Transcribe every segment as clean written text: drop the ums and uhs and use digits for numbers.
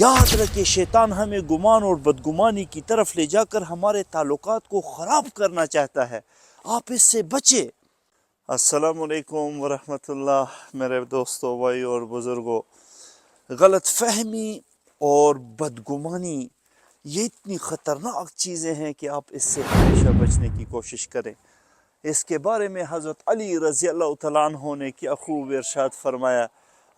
یاد رکھے شیطان ہمیں گمان اور بدگمانی کی طرف لے جا کر ہمارے تعلقات کو خراب کرنا چاہتا ہے، آپ اس سے بچے۔ السلام علیکم ورحمۃ اللہ میرے دوستوں، بھائی اور بزرگوں، غلط فہمی اور بدگمانی یہ اتنی خطرناک چیزیں ہیں کہ آپ اس سے ہمیشہ بچنے کی کوشش کریں۔ اس کے بارے میں حضرت علی رضی اللہ تعالیٰ عنہ نے کیا خوب ارشاد فرمایا۔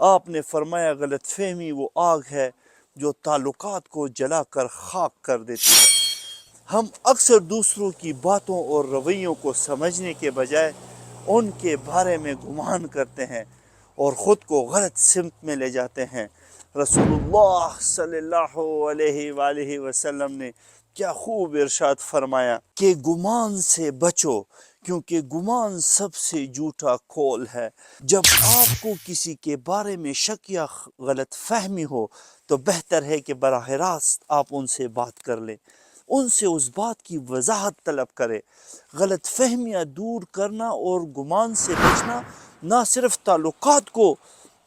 آپ نے فرمایا غلط فہمی وہ آگ ہے جو تعلقات کو جلا کر خاک کر دیتی ہے۔ ہم اکثر دوسروں کی باتوں اور رویوں کو سمجھنے کے بجائے ان کے بارے میں گمان کرتے ہیں اور خود کو غلط سمت میں لے جاتے ہیں۔ رسول اللہ صلی اللہ علیہ وآلہ وسلم نے کیا خوب ارشاد فرمایا کہ گمان سے بچو، کیونکہ گمان سب سے جھوٹا قول ہے۔ جب آپ کو کسی کے بارے میں شک یا غلط فہمی ہو تو بہتر ہے کہ براہ راست آپ ان سے بات کر لیں، ان سے اس بات کی وضاحت طلب کرے۔ غلط فہمیاں دور کرنا اور گمان سے بچنا نہ صرف تعلقات کو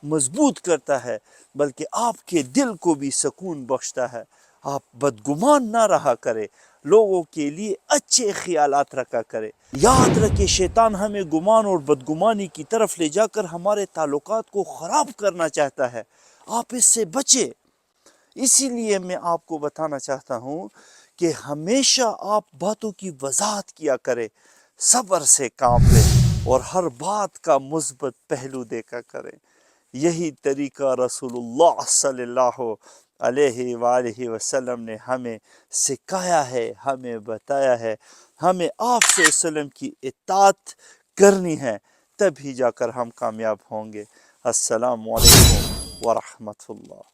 مضبوط کرتا ہے بلکہ آپ کے دل کو بھی سکون بخشتا ہے۔ آپ بدگمان نہ رہا کرے، لوگوں کے لیے اچھے خیالات رکھا کرے۔ یاد رکھے شیطان ہمیں گمان اور بدگمانی کی طرف لے جا کر ہمارے تعلقات کو خراب کرنا چاہتا ہے، آپ اس سے بچے۔ اسی لیے میں آپ کو بتانا چاہتا ہوں کہ ہمیشہ آپ باتوں کی وضاحت کیا کریں، صبر سے کام لیں اور ہر بات کا مثبت پہلو دیکھا کریں۔ یہی طریقہ رسول اللہ صلی اللہ علیہ وآلہ وسلم نے ہمیں سکھایا ہے، ہمیں بتایا ہے۔ ہمیں آپ صلی اللہ علیہ وسلم کی اطاعت کرنی ہے، تبھی جا کر ہم کامیاب ہوں گے۔ السلام علیکم ورحمۃ اللہ۔